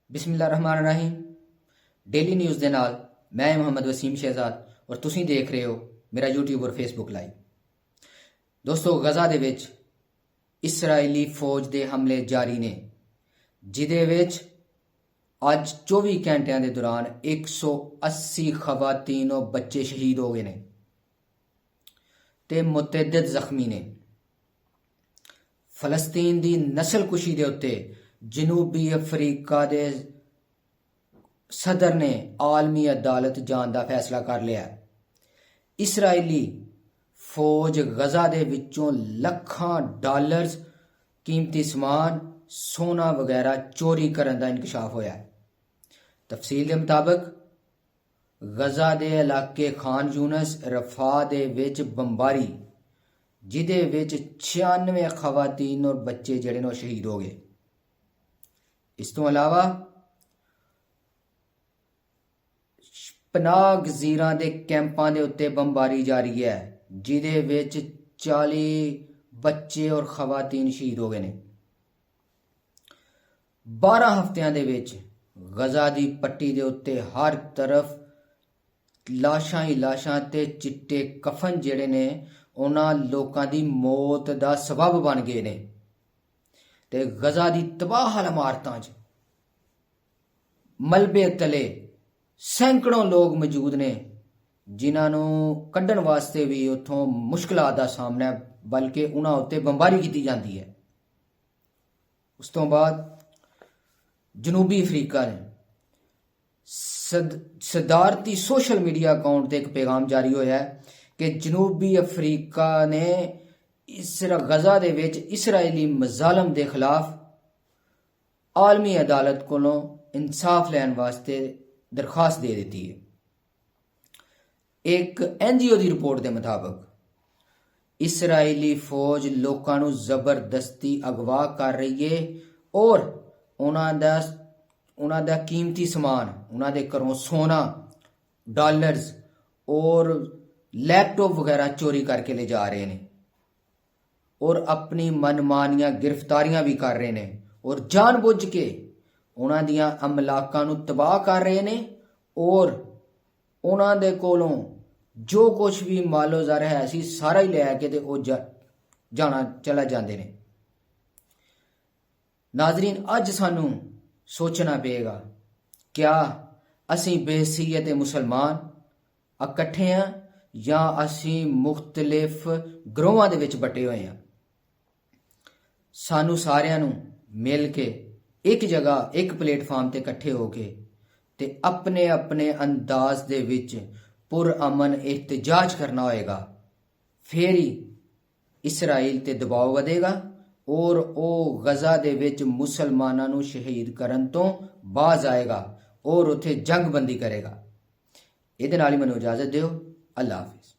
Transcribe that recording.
ਬਿਸਮਿਲ੍ਲਾਹਿਰਰਹਿਮਾਨਿਰਰਹੀਮ। Daily news ਦੇ ਨਾਲ ਮੈਂ ਮੁਹੰਮਦ ਵਸੀਮ ਸ਼ਹਿਜ਼ਾਦ ਔਰ ਤੁਸੀਂ ਦੇਖ ਰਹੇ ਹੋ ਮੇਰਾ YouTube ਔਰ Facebook ਲਾਈਵ। ਦੋਸਤੋ, ਗਜ਼ਾ ਦੇ ਵਿੱਚ ਇਸਰਾਈਲੀ ਫੌਜ ਦੇ ਹਮਲੇ ਜਾਰੀ ਨੇ, ਜਿਹਦੇ ਵਿੱਚ ਅੱਜ 24 ਘੰਟਿਆਂ ਦੇ ਦੌਰਾਨ 180 ਖਵਾਤੀਨ और ਬੱਚੇ ਸ਼ਹੀਦ ਹੋ ਗਏ ਨੇ ਤੇ ਮੁਤਅੱਦਦ ਜ਼ਖਮੀ ਨੇ। ਫਲਸਤੀਨ ਦੀ ਨਸਲਕੁਸ਼ੀ ਦੇ ਉੱਤੇ ਜਨੂਬੀ ਅਫਰੀਕਾ ਦੇ ਸਦਰ ਨੇ ਆਲਮੀ ਅਦਾਲਤ ਜਾਣ ਦਾ ਫੈਸਲਾ ਕਰ ਲਿਆ। ਇਸਰਾਈਲੀ ਫੌਜ ਗਜ਼ਾ ਦੇ ਵਿੱਚੋਂ ਲੱਖਾਂ ਡਾਲਰਸ ਕੀਮਤੀ ਸਮਾਨ, ਸੋਨਾ ਵਗੈਰਾ ਚੋਰੀ ਕਰਨ ਦਾ ਇੰਕਸ਼ਾਫ ਹੋਇਆ ਹੈ। ਤਫਸੀਲ ਦੇ ਮੁਤਾਬਕ ਗਜ਼ਾ ਦੇ ਇਲਾਕੇ ਖਾਨ ਯੂਨਸ, ਰਫਾ ਦੇ ਵਿੱਚ ਬੰਬਾਰੀ, ਜਿਹਦੇ ਵਿੱਚ 96 ਖਵਾਤੀਨ और ਬੱਚੇ ਜਿਹੜੇ ਨੇ ਉਹ ਸ਼ਹੀਦ ਹੋ ਗਏ। ਇਸ ਤੋਂ ਇਲਾਵਾ ਪਨਾਹ ਗਜ਼ੀਰਾਂ ਦੇ ਕੈਂਪਾਂ ਦੇ ਉੱਤੇ ਬੰਬਾਰੀ ਜਾਰੀ ਹੈ, ਜਿਹਦੇ ਵਿੱਚ 40 ਬੱਚੇ और ਖਵਾਤੀਨ ਸ਼ਹੀਦ ਹੋ ਗਏ ਨੇ। 12 ਹਫ਼ਤਿਆਂ ਦੇ ਵਿੱਚ ਗਜ਼ਾ ਦੀ ਪੱਟੀ ਦੇ ਉੱਤੇ ਹਰ ਤਰਫ ਲਾਸ਼ਾਂ ਹੀ ਲਾਸ਼ਾਂ ਤੇ ਚਿੱਟੇ ਕਫਨ ਜਿਹੜੇ ਨੇ ਉਹਨਾਂ ਲੋਕਾਂ ਦੀ ਮੌਤ ਦਾ ਸਬਬ ਬਣ ਗਏ ਨੇ ਤੇ ਗਜ਼ਾ ਦੀ ਤਬਾਹ ਇਮਾਰਤਾਂ 'ਚ ਮਲਬੇ ਤਲੇ ਸੈਂਕੜੋਂ ਲੋਕ ਮੌਜੂਦ ਨੇ, ਜਿਨ੍ਹਾਂ ਨੂੰ ਕੱਢਣ ਵਾਸਤੇ ਵੀ ਉੱਥੋਂ ਮੁਸ਼ਕਲਾਂ ਦਾ ਸਾਹਮਣਾ, ਬਲਕਿ ਉਹਨਾਂ ਉੱਤੇ ਬੰਬਾਰੀ ਕੀਤੀ ਜਾਂਦੀ ਹੈ। ਉਸ ਤੋਂ ਬਾਅਦ ਜਨੂਬੀ ਅਫਰੀਕਾ ਨੇ ਸਦਾਰਤੀ ਸੋਸ਼ਲ ਮੀਡੀਆ ਅਕਾਊਂਟ ਤੇ ਇੱਕ ਪੈਗਾਮ ਜਾਰੀ ਹੋਇਆ ਹੈ ਕਿ ਜਨੂਬੀ ਅਫਰੀਕਾ ਨੇ ਗਜ਼ਾ ਦੇ ਵਿੱਚ ਇਸਰਾਈਲੀ ਮਜ਼ਾਲਮ ਦੇ ਖਿਲਾਫ ਆਲਮੀ ਅਦਾਲਤ ਕੋਲੋਂ इंसाफ लैन वास्ते दरखास्त दे दी है। एक NGO की रिपोर्ट के मुताबिक इसराइली फौज लोगों को जबरदस्ती अगवा कर रही है और उन्हों दा कीमती समान, उन्होंने घरों सोना, डॉलर्स और लैपटॉप वगैरह चोरी करके ले जा रहे हैं और अपनी मनमानियां गिरफ्तारियां भी कर रहे हैं और जानबूझ के उन्हां दियां अमलाकां नूं तबाह कर रहे ने और उन्हां दे कोलों जो कुछ भी मालो ज़र है सी सारा ही लैके ते ओह जाना चला जाते ने। नाजरीन, अज सानू सोचना पेगा, क्या असी बेहसीयत मुसलमान इकट्ठे हैं या असी मुख्तलिफ ग्रोहां दे विच बटे होए हैं? सानू सारियां नू मिल के एक जगह एक प्लेटफार्म ते इकट्ठे होके ते अपने अपने अंदाज दे विच पुरअमन एहतजाज करना होएगा। फिर ही इसराइल ते दबाव वधेगा और वो गजा दे विच मुसलमानां नूं शहीद करन तो बाज आएगा और उत्थे जंगबंदी करेगा। इहदे नाल ही मैनूं इजाजत दिओ। अल्लाह हाफिज़।